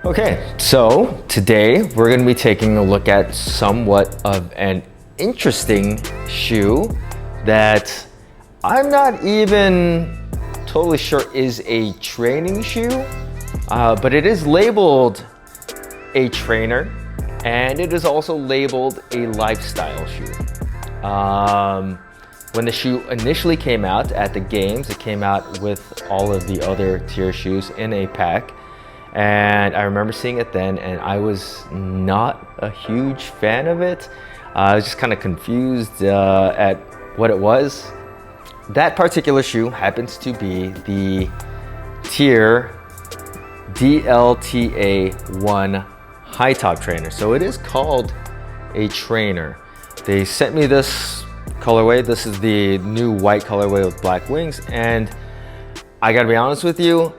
Okay, so today we're going to be taking a look at somewhat of an interesting shoe that I'm not even totally sure is a training shoe, but it is labeled a trainer and it is also labeled a lifestyle shoe. When the shoe initially came out at the games, it came out with all of the other TYR shoes in a pack. And I remember seeing it then, and I was not a huge fan of it. I was just kind of confused at what it was. That particular shoe happens to be the TYR DLTA-1 high top trainer. So it is called a trainer. They sent me this colorway. This is the new white colorway with black wings. And I gotta be honest with you,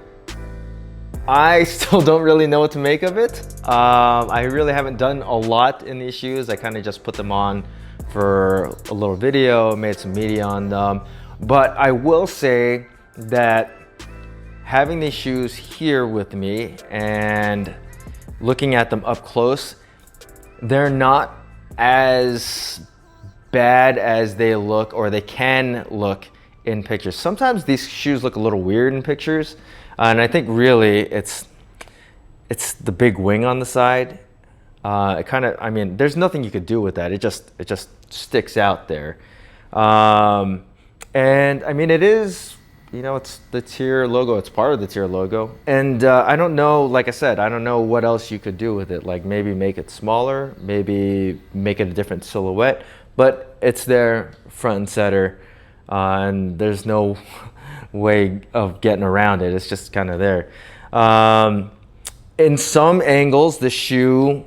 I still don't really know what to make of it. I really haven't done a lot in these shoes. I kind of just put them on for a little video, made some media on them. But I will say that having these shoes here with me and looking at them up close, they're not as bad as they look, or they can look in pictures. Sometimes these shoes look a little weird in pictures. And I think really it's the big wing on the side. It kind of, I mean, there's nothing you could do with that. It just sticks out there. And I mean, it is, you know, it's the TYR logo. It's part of the TYR logo. And I don't know, like I said, I don't know what else you could do with it. Like maybe make it smaller, maybe make it a different silhouette, but it's there front and center. And there's no way of getting around it. It's just kind of there. In some angles, the shoe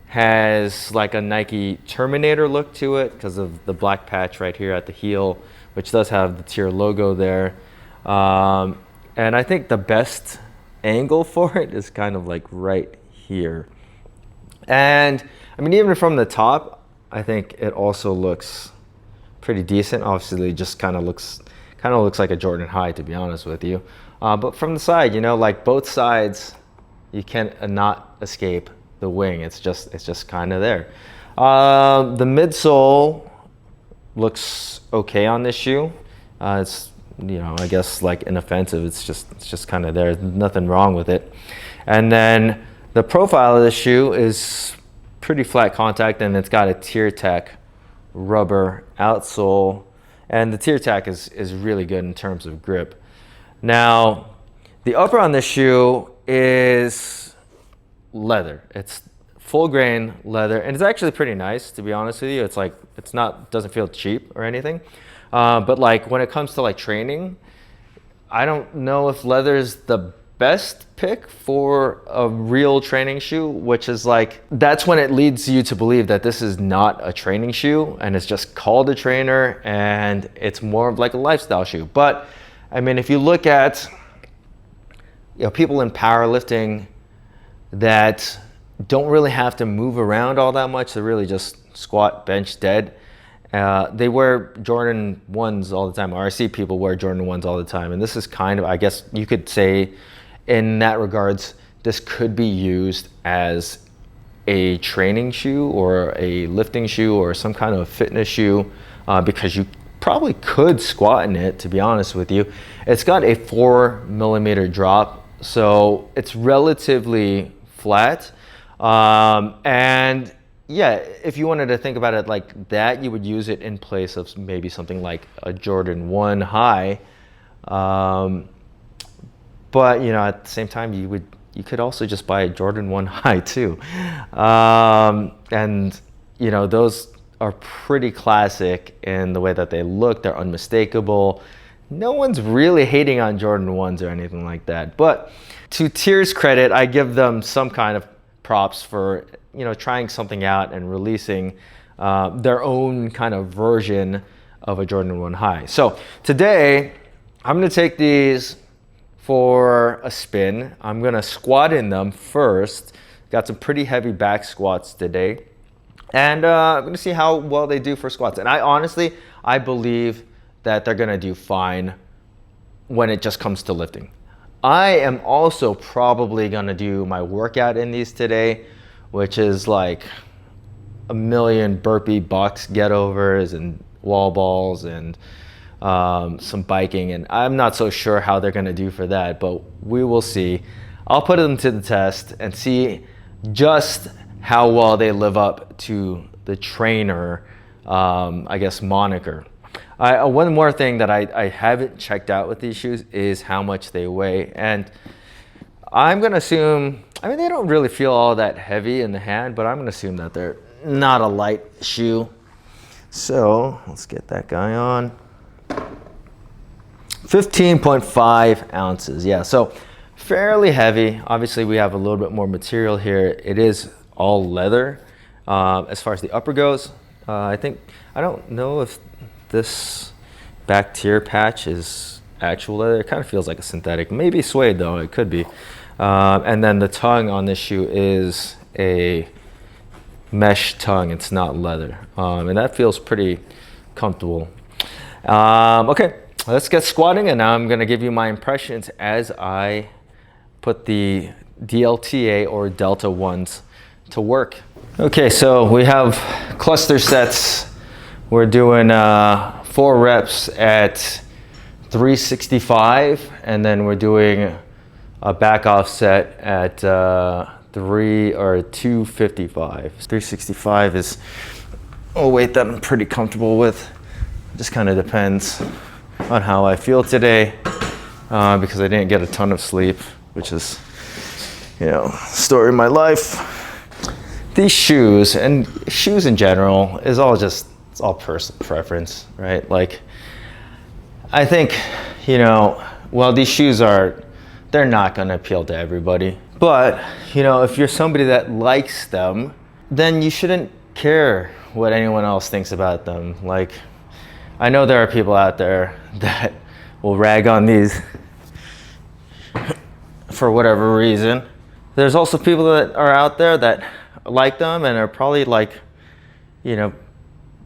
has like a Nike Terminator look to it because of the black patch right here at the heel, which does have the TYR logo there. And I think the best angle for it is kind of like right here. And I mean, even from the top, I think it also looks pretty decent. Obviously, it just kind of looks like a Jordan high, to be honest with you. But from the side, you know, like both sides, you can't not escape the wing. It's just kind of there. The midsole looks okay on this shoe. It's, you know, I guess like inoffensive. It's just kind of there. Nothing wrong with it. And then the profile of the shoe is pretty flat contact, and it's got a TYR rubber outsole. And the TYR is really good in terms of grip. Now, the upper on this shoe is leather. It's full grain leather, and it's actually pretty nice, to be honest with you. It's like, doesn't feel cheap or anything. But like when it comes to like training, I don't know if leather is the best pick for a real training shoe, which is like, that's when it leads you to believe that this is not a training shoe and it's just called a trainer and it's more of like a lifestyle shoe. But I mean, if you look at, you know, people in powerlifting that don't really have to move around all that much, they really just squat, bench, dead. They wear Jordan 1s all the time, or I see people wear Jordan 1s all the time. And this is kind of, I guess you could say, in that regards, this could be used as a training shoe or a lifting shoe or some kind of fitness shoe, because you probably could squat in it, to be honest with you. It's got a 4mm drop, so it's relatively flat. And yeah, if you wanted to think about it like that, you would use it in place of maybe something like a Jordan 1 high. But you know, at the same time, you could also just buy a Jordan 1 high too. And you know, those are pretty classic in the way that they look. They're unmistakable. No one's really hating on Jordan 1s or anything like that. But to TYR's credit, I give them some kind of props for, you know, trying something out and releasing their own kind of version of a Jordan 1 high. So today, I'm gonna take these for a spin. I'm gonna squat in them first. Got some pretty heavy back squats today. And I'm gonna see how well they do for squats. And I believe that they're gonna do fine when it just comes to lifting. I am also probably gonna do my workout in these today, which is like a million burpee box get-overs and wall balls and some biking, and I'm not so sure how they're gonna do for that, but we will see. I'll put them to the test and see just how well they live up to the trainer, I guess, moniker. One more thing that I haven't checked out with these shoes is how much they weigh, and I'm gonna assume, I mean, they don't really feel all that heavy in the hand, but I'm gonna assume that they're not a light shoe. So let's get that guy on. 15.5 ounces, yeah, so fairly heavy. Obviously we have a little bit more material here. It is all leather. As far as the upper goes, I don't know if this back tier patch is actual leather. It kind of feels like a synthetic, maybe suede though, it could be. And then the tongue on this shoe is a mesh tongue, it's not leather. And that feels pretty comfortable. Okay, let's get squatting, and now I'm gonna give you my impressions as I put the DLTA or Delta 1s to work. Okay, so we have cluster sets. We're doing 4 reps at 365, and then we're doing a back off set at 255. 365 is a weight that I'm pretty comfortable with. It just kind of depends on how I feel today, because I didn't get a ton of sleep, which is, you know, story of my life. These shoes, and shoes in general, is all just, it's all personal preference, right? Like, I think, you know, well, these shoes they're not gonna appeal to everybody. But, you know, if you're somebody that likes them, then you shouldn't care what anyone else thinks about them. Like, I know there are people out there that will rag on these for whatever reason. There's also people that are out there that like them and are probably like, you know,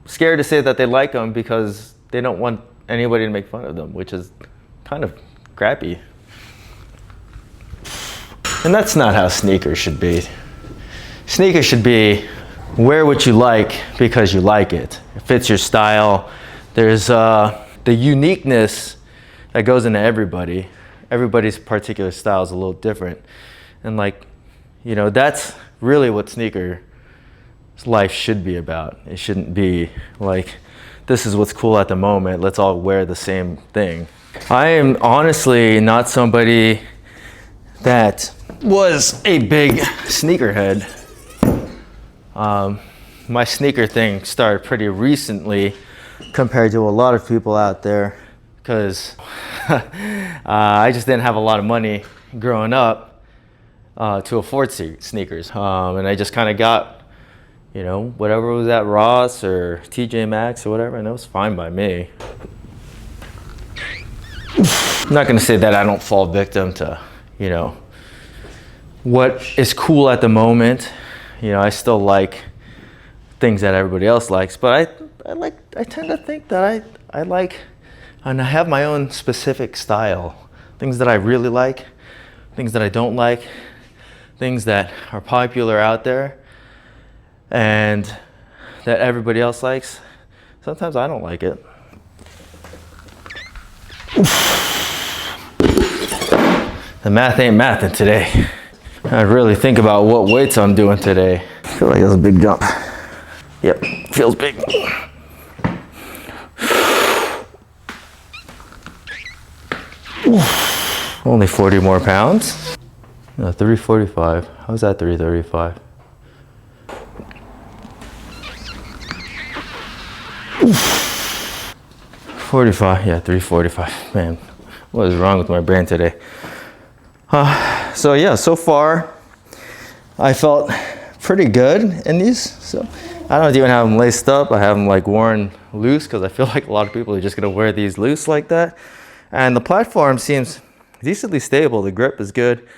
scared to say that they like them because they don't want anybody to make fun of them, which is kind of crappy. And that's not how sneakers should be. Sneakers should be wear what you like because you like it. It fits your style. There's the uniqueness that goes into everybody. Everybody's particular style is a little different. And like, you know, that's really what sneaker life should be about. It shouldn't be like, this is what's cool at the moment, let's all wear the same thing. I am honestly not somebody that was a big sneakerhead. My sneaker thing started pretty recently compared to a lot of people out there, because I just didn't have a lot of money growing up to afford sneakers. And I just kind of got, you know, whatever was at Ross or TJ Maxx or whatever, and it was fine by me. I'm not gonna say that I don't fall victim to, you know, what is cool at the moment. You know, I still like things that everybody else likes, but I tend to think that I like, and I have my own specific style. Things that I really like, things that I don't like, things that are popular out there and that everybody else likes. Sometimes I don't like it. The math ain't mathin' today. I really think about what weights I'm doing today. I feel like that's a big jump. Yep, feels big. Only 40 more pounds. No, 345. How's that 335? 45, yeah, 345. Man, what is wrong with my brain today? So yeah, so far I felt pretty good in these. So I don't even have them laced up. I have them like worn loose because I feel like a lot of people are just gonna wear these loose like that. And the platform seems decently stable. The grip is good.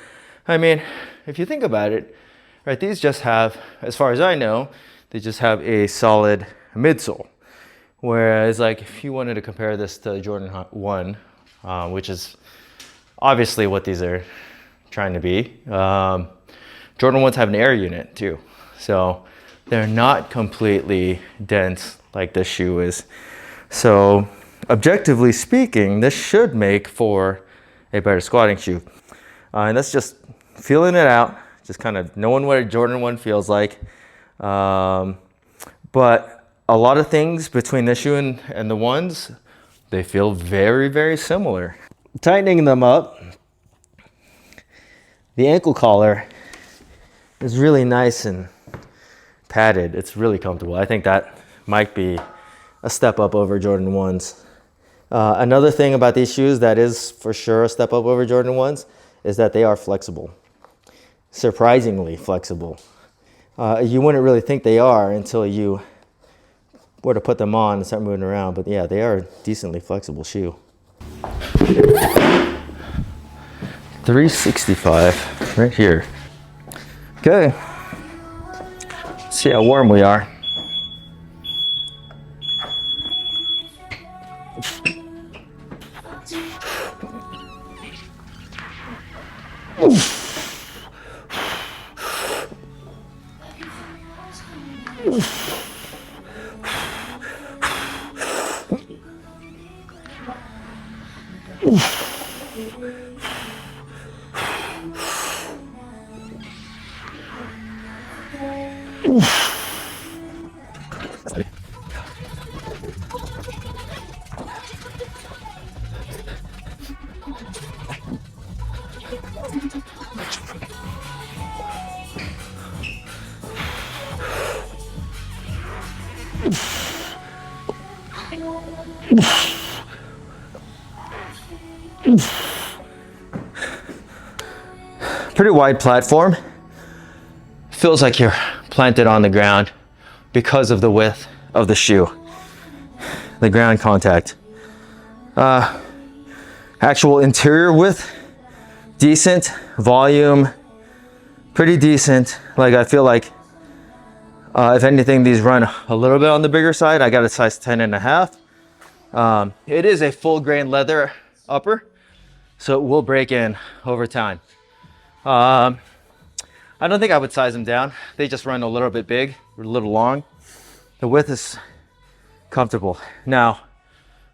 I mean, if you think about it, right, these just have, as far as I know, they just have a solid midsole. Whereas like if you wanted to compare this to Jordan 1, which is obviously what these are trying to be. Jordan 1s have an air unit too. So they're not completely dense like this shoe is. So objectively speaking, this should make for a better squatting shoe. And that's just feeling it out, just kind of knowing what a Jordan 1 feels like. But a lot of things between this shoe and the ones, they feel very, very similar. Tightening them up, the ankle collar is really nice and padded. It's really comfortable. I think that might be a step up over Jordan 1s. Another thing about these shoes that is for sure a step up over Jordan 1s is that they are flexible. Surprisingly flexible. You wouldn't really think they are until you were to put them on and start moving around, but yeah, they are a decently flexible shoe. 365 right here. Okay, let's see how warm we are. Pretty wide platform. Feels like you're planted on the ground because of the width of the shoe, the ground contact. Actual interior width, decent. Volume, pretty decent. Like I feel like if anything, these run a little bit on the bigger side. I got a size 10.5. It is a full grain leather upper, so it will break in over time. I don't think I would size them down. They just run a little bit big, a little long. The width is comfortable. Now,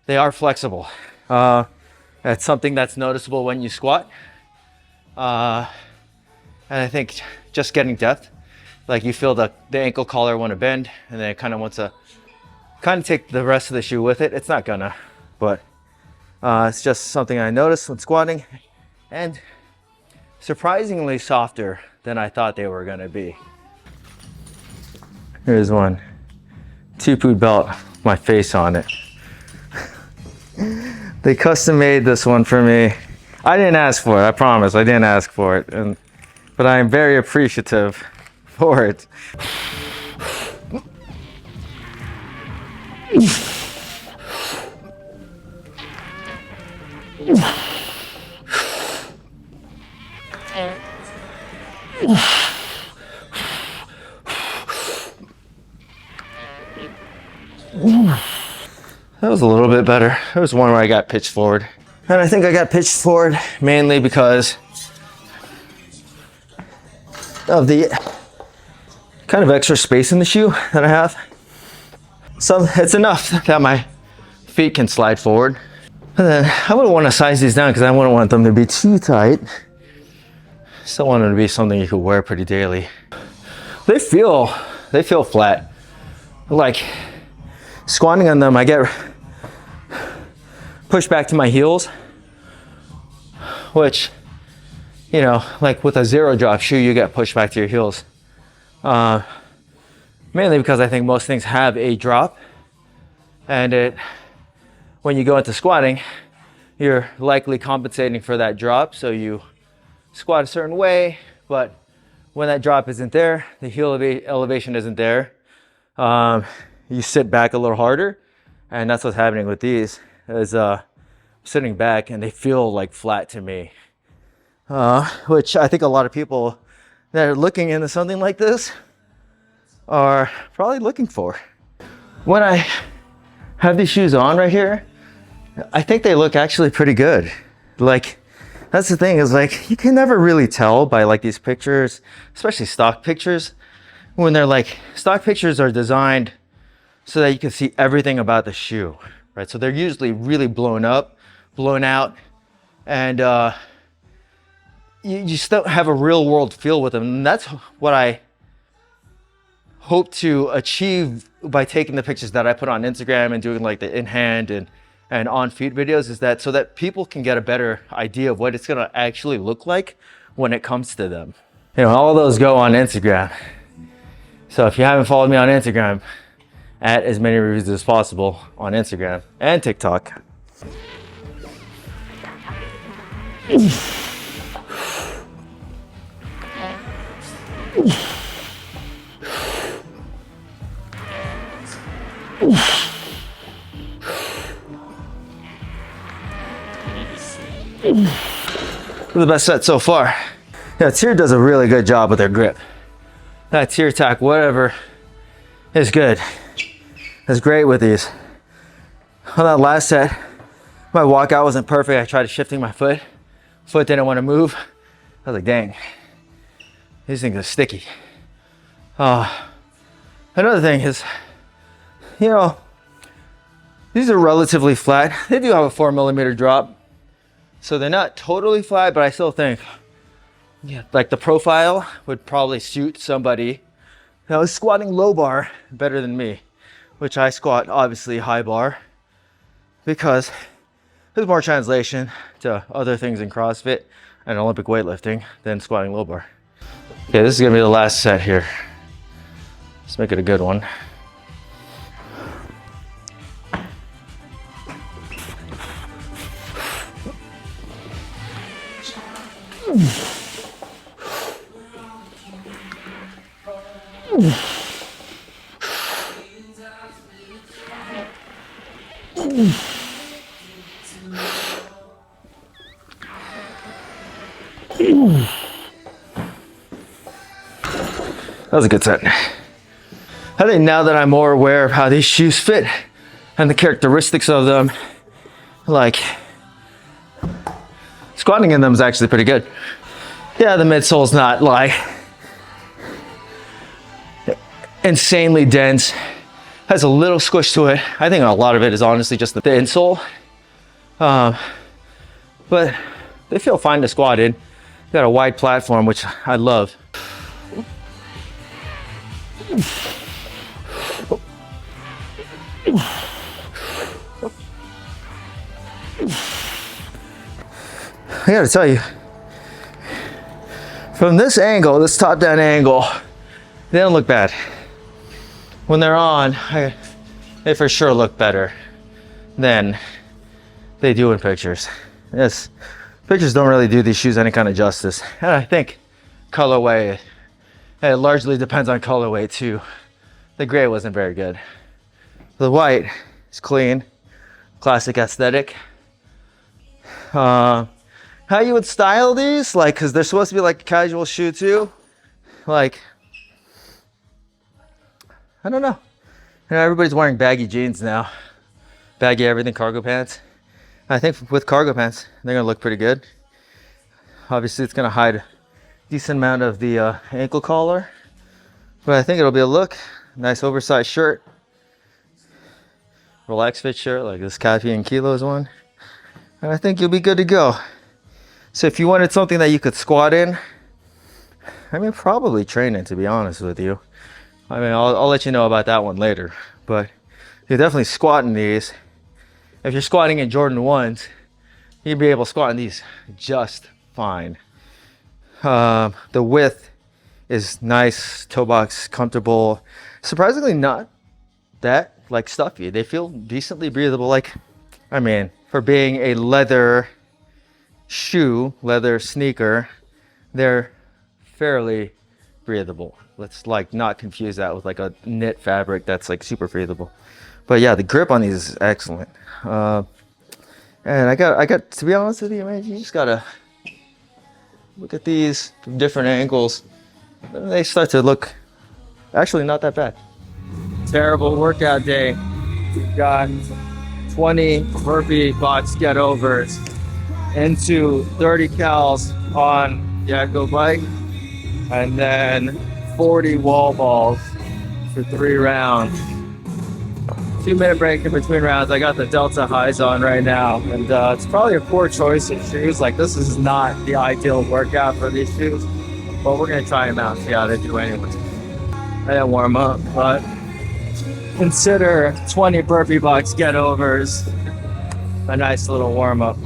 they are flexible. That's something that's noticeable when you squat. And I think just getting depth, like you feel the ankle collar want to bend, and then it kind of wants to take the rest of the shoe with it. It's not gonna, but it's just something I noticed when squatting, and surprisingly softer than I thought they were gonna be. Here's one, two-pood belt, my face on it. They custom made this one for me. I didn't ask for it, I promise, I didn't ask for it, but I am very appreciative for it. That was a little bit better. There was one where I got pitched forward. And I think I got pitched forward mainly because of the kind of extra space in the shoe that I have. So it's enough that my feet can slide forward. And then I wouldn't want to size these down because I wouldn't want them to be too tight. Still want them to be something you could wear pretty daily. They feel flat. Like squatting on them, I get pushed back to my heels, which, you know, like with a zero drop shoe, you get pushed back to your heels. Mainly because I think most things have a drop, and when you go into squatting, you're likely compensating for that drop. So you squat a certain way, but when that drop isn't there, the heel elevation isn't there, you sit back a little harder, and that's what's happening with these. Is sitting back and they feel like flat to me, which I think a lot of people that are looking into something like this are probably looking for. When I have these shoes on right here, I think they look actually pretty good. Like That's the thing, is like, you can never really tell by like these pictures, especially stock pictures, when they're like, stock pictures are designed so that you can see everything about the shoe, right? So they're usually really blown up, blown out, and you just don't have a real world feel with them. And that's what I hope to achieve by taking the pictures that I put on Instagram and doing like the in hand and on feet videos, is that so that people can get a better idea of what it's gonna actually look like when it comes to them. You know, all those go on Instagram. So if you haven't followed me on Instagram, at as many reviews as possible on Instagram and TikTok. The best set so far. Yeah, TYR does a really good job with their grip. That TYR attack, whatever, is good. It's great with these. On that last set, my walkout wasn't perfect. I tried shifting my foot. Foot didn't want to move. I was like, dang, these things are sticky. Another thing is, you know, these are relatively flat. They do have a 4mm drop. So they're not totally flat, but I still think, yeah, like the profile would probably suit somebody that was squatting low bar better than me, which I squat obviously high bar because there's more translation to other things in CrossFit and Olympic weightlifting than squatting low bar. Okay, this is gonna be the last set here. Let's make it a good one. That was a good set. I think now that I'm more aware of how these shoes fit and the characteristics of them, like, squatting in them is actually pretty good. Yeah, the midsole's not like insanely dense, has a little squish to it. I think a lot of it is honestly just the insole, but they feel fine to squat in. Got a wide platform, which I love. I gotta tell you, from this angle, this top-down angle, they don't look bad. When they're on, they for sure look better than they do in pictures. Yes, pictures don't really do these shoes any kind of justice. And I think colorway, it largely depends on colorway too. The gray wasn't very good. The white is clean, classic aesthetic. How you would style these, like, cause they're supposed to be like a casual shoe too. Like, I don't know. You know, everybody's wearing baggy jeans now. Baggy everything, cargo pants. I think with cargo pants, they're gonna look pretty good. Obviously it's gonna hide a decent amount of the ankle collar, but I think it'll be a look. Nice oversized shirt. Relaxed fit shirt, like this Caffeine Kilos one. And I think you'll be good to go. So if you wanted something that you could squat in, I mean, probably train in, to be honest with you. I mean, I'll let you know about that one later, but you're definitely squatting these. If you're squatting in Jordan 1s, you'd be able to squat in these just fine. The width is nice, toe box, comfortable. Surprisingly not that like stuffy. They feel decently breathable. Like, I mean, for being a leather shoe, leather sneaker, they're fairly breathable. Let's like not confuse that with like a knit fabric that's like super breathable. But yeah, the grip on these is excellent. And I got to be honest with you, man, you just gotta look at these from different angles. They start to look actually not that bad. Terrible workout day. We've got 20 burpee box get overs. into 30 cals on the Echo bike, and then 40 wall balls for 3 rounds. 2-minute break in between rounds. I got the Delta highs on right now, and it's probably a poor choice of shoes. Like, this is not the ideal workout for these shoes, but we're gonna try them out, see how they do anyways. I didn't warm up, but consider 20 burpee box get overs a nice little warm up.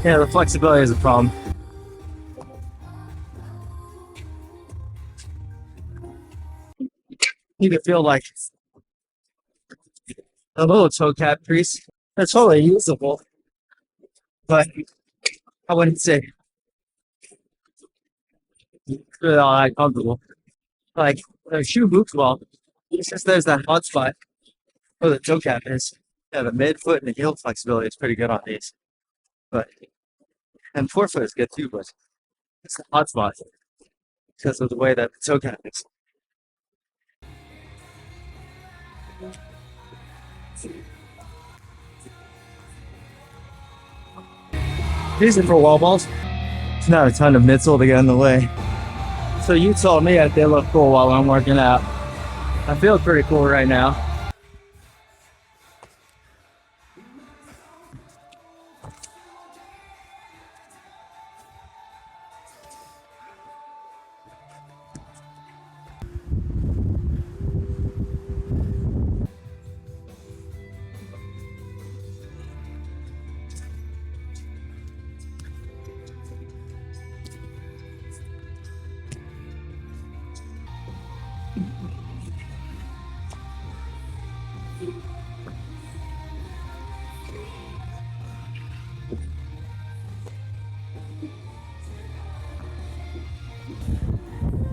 Yeah, the flexibility is a problem. You can feel like a little toe cap crease. It's totally usable, but I wouldn't say it's really all that comfortable. Like, the shoe boots well. It's just there's that hot spot where the toe cap is. Yeah, the midfoot and the heel flexibility is pretty good on these. But and forefoot is good too, but it's the hot spot because of the way that the toe cap is. These are for wall balls. It's not a ton of midsole to get in the way. So you told me that they look cool while I'm working out. I feel pretty cool right now.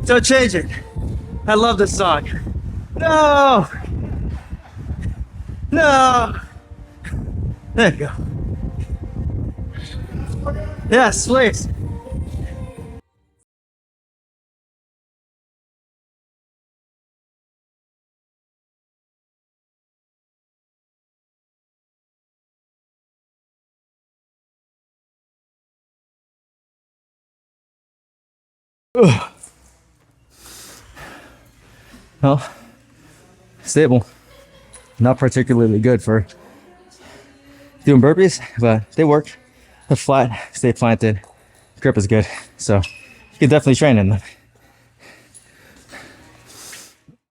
Don't change it. I love this song. No! No! There you go. Yes, please. Ugh. Well, stable. Not particularly good for doing burpees, but they work. They're flat, stay planted. Grip is good, so you can definitely train in them.